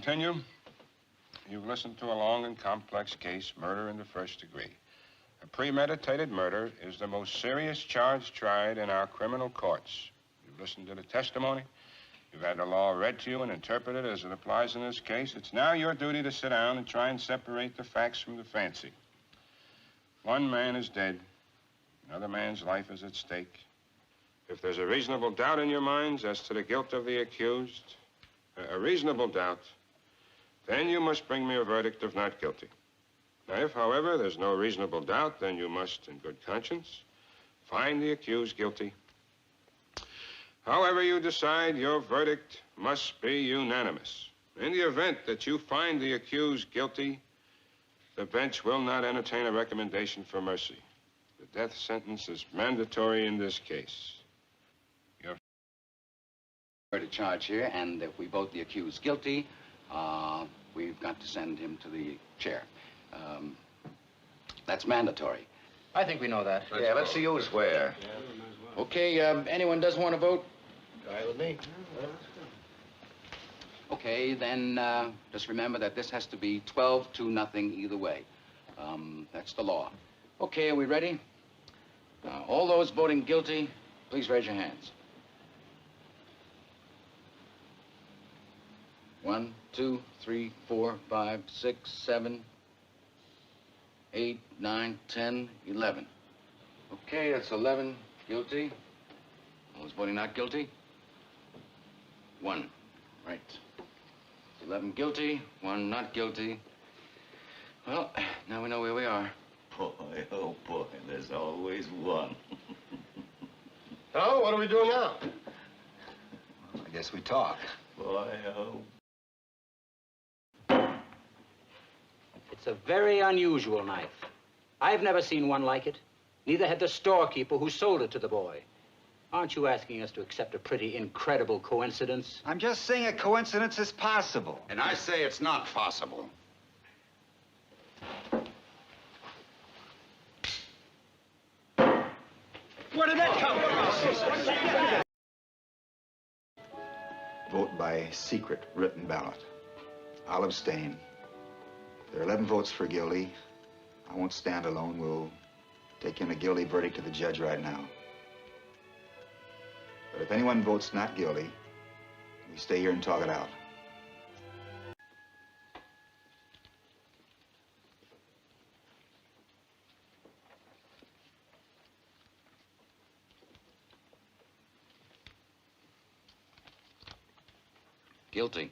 Continue. You've listened to a long and complex case, murder in the first degree. A premeditated murder is the most serious charge tried in our criminal courts. You've listened to the testimony. You've had the law read to you and interpreted as it applies in this case. It's now your duty to sit down and try and separate the facts from the fancy. One man is dead. Another man's life is at stake. If there's a reasonable doubt in your minds as to the guilt of the accused, a reasonable doubt, then you must bring me a verdict of not guilty. Now, if, however, there's no reasonable doubt, then you must, in good conscience, find the accused guilty. However you decide, your verdict must be unanimous. In the event that you find the accused guilty, the bench will not entertain a recommendation for mercy. The death sentence is mandatory in this case. You're to charge here, and if we vote the accused guilty, we've got to send him to the chair. That's mandatory. I think we know that. Let's see who's where. Okay, anyone doesn't want to vote? Guy with me. Okay, then just remember that this has to be 12-0 either way. That's the law. Okay, are we ready? All those voting guilty, please raise your hands. 1, 2, 3, 4, 5, 6, 7, 8, 9, 10, 11. Okay, that's 11 guilty. All those voting not guilty? 1. Right. 11 guilty, 1 not guilty. Well, now we know where we are. Boy, oh boy, there's always one. Oh, what are we doing now? I guess we talk. Boy, oh. It's a very unusual knife. I've never seen one like it. Neither had the storekeeper who sold it to the boy. Aren't you asking us to accept a pretty incredible coincidence? I'm just saying a coincidence is possible. And I say it's not possible. Where did that come from? Vote by secret written ballot. I'll abstain. There are 11 votes for guilty. I won't stand alone. We'll take in a guilty verdict to the judge right now. But if anyone votes not guilty, we stay here and talk it out. Guilty.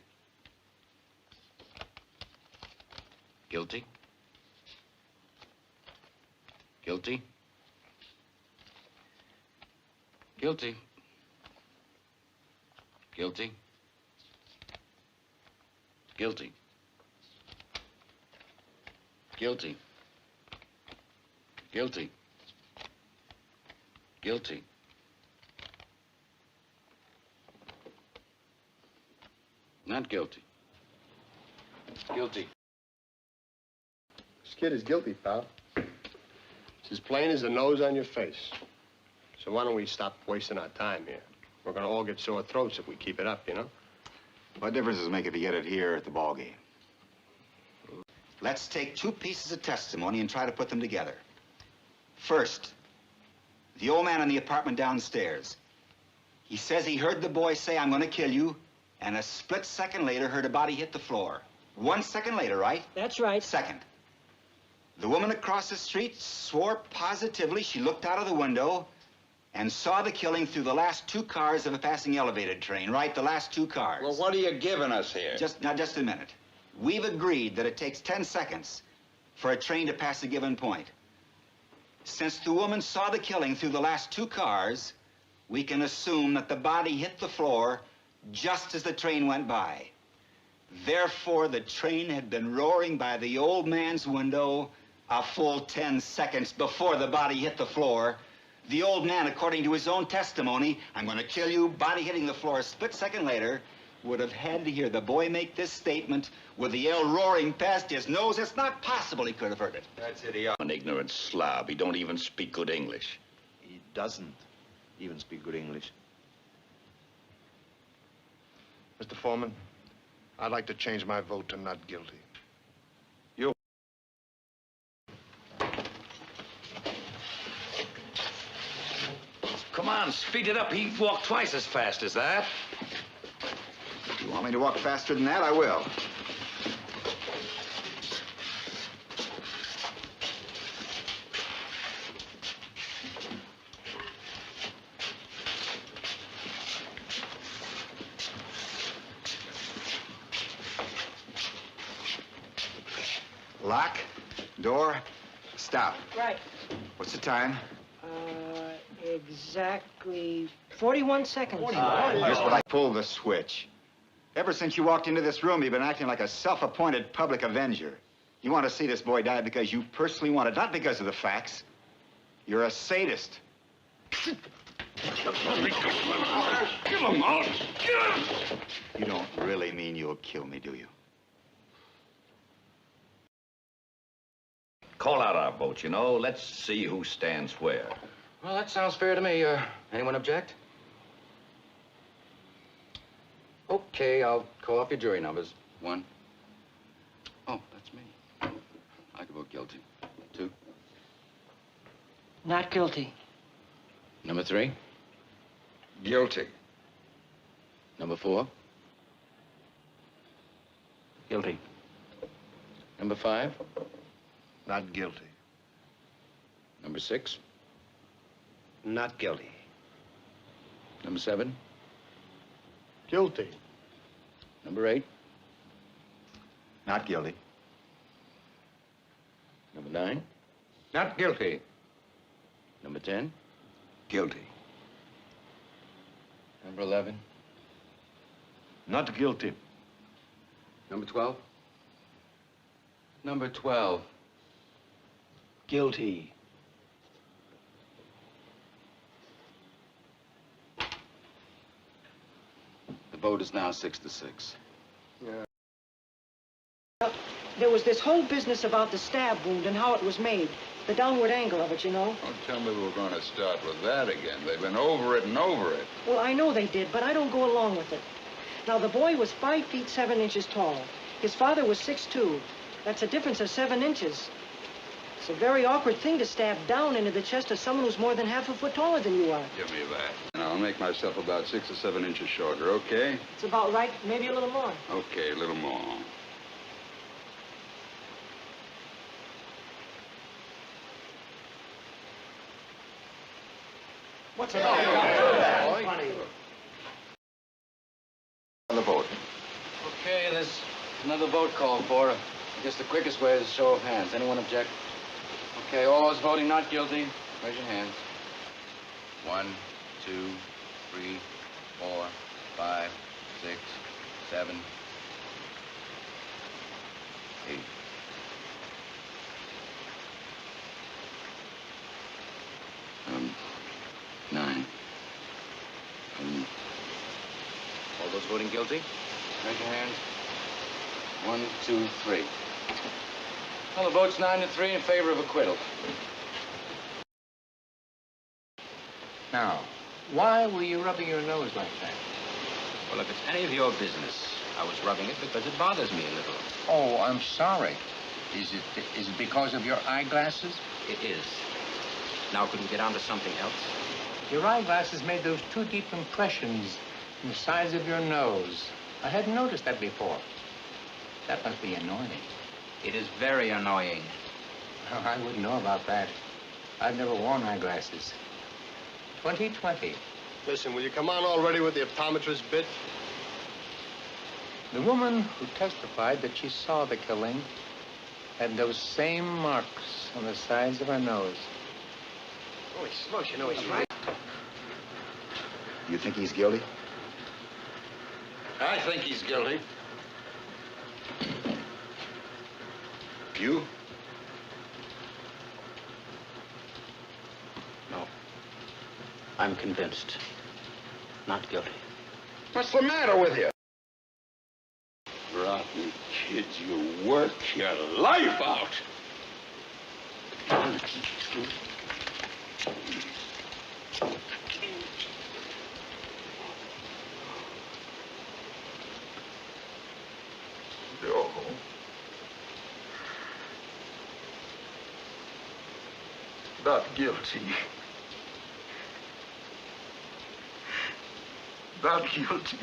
Guilty. Guilty. Guilty. Guilty. Guilty. Guilty. Guilty. Guilty. Not guilty. Guilty. This kid is guilty, pal. It's as plain as the nose on your face. So why don't we stop wasting our time here? We're gonna all get sore throats if we keep it up, you know? What difference does it make if you get it here or at the ball game? Let's take 2 pieces of testimony and try to put them together. First, the old man in the apartment downstairs. He says he heard the boy say, "I'm gonna kill you," and a split second later heard a body hit the floor. 1 second later, right? That's right. Second, the woman across the street swore positively she looked out of the window and saw the killing through the last 2 cars of a passing elevated train, right? The last 2 cars. Well, what are you giving us here? Just a minute. We've agreed that it takes 10 seconds for a train to pass a given point. Since the woman saw the killing through the last 2 cars, we can assume that the body hit the floor just as the train went by. Therefore, the train had been roaring by the old man's window a full 10 seconds before the body hit the floor. The old man, according to his own testimony, "I'm gonna kill you," body hitting the floor a split second later, would have had to hear the boy make this statement with the yell roaring past his nose. It's not possible he could have heard it. That's idiot. An ignorant slob. He don't even speak good English. He doesn't even speak good English. Mr. Foreman, I'd like to change my vote to not guilty. Come on, speed it up. He walked twice as fast as that. If you want me to walk faster than that, I will. Lock, door, stop. Right. What's the time? Exactly 41 seconds. Just when I pulled the switch. Ever since you walked into this room, you've been acting like a self-appointed public avenger. You want to see this boy die because you personally want it, not because of the facts. You're a sadist. Get him out! Get him! You don't really mean you'll kill me, do you? Call out our vote, you know. Let's see who stands where. Well, that sounds fair to me. Anyone object? Okay, I'll call off your jury numbers. 1. Oh, that's me. I could vote guilty. 2. Not guilty. Number 3. Guilty. Number 4. Guilty. Number 5. Not guilty. Number 6. Not guilty. Number 7. Guilty. Number 8. Not guilty. Number 9. Not guilty. Number 10. Guilty. Number 11. Not guilty. Number 12. Number 12. Guilty. The vote is now 6 to 6. There was this whole business about the stab wound and how it was made. The downward angle of it, you know. Don't tell me we're going to start with that again. They've been over it and over it. Well, I know they did, but I don't go along with it. Now, the boy was 5 feet 7 inches tall. His father was 6'2". That's a difference of 7 inches. It's a very awkward thing to stab down into the chest of someone who's more than half a foot taller than you are. Give me that. And I'll make myself about 6 or 7 inches shorter, okay? It's about right, maybe a little more. Okay, a little more. What's it all? On the vote. Okay, there's another vote called for. I guess the quickest way is a show of hands. Anyone object? Okay, all those voting not guilty, raise your hands. 1, 2, 3, 4, 5, 6, 7, 8. Nine. All those voting guilty? Raise your hands. 1, 2, 3. Well, the vote's 9 to 3 in favor of acquittal. Now, why were you rubbing your nose like that? Well, if it's any of your business, I was rubbing it because it bothers me a little. Oh, I'm sorry. Is it because of your eyeglasses? It is. Now, could we get on to something else? Your eyeglasses made those 2 deep impressions in the sides of your nose. I hadn't noticed that before. That must be annoying. It is very annoying. Oh, I wouldn't know about that. I've never worn eyeglasses. 20/20. Listen, will you come on already with the optometrist bit? The woman who testified that she saw the killing had those same marks on the sides of her nose. Holy smokes, you know he's right. You think he's guilty? I think he's guilty. You? No. I'm convinced. Not guilty. What's the matter with you? Rotten kids, you work your life out. Not guilty. Not guilty.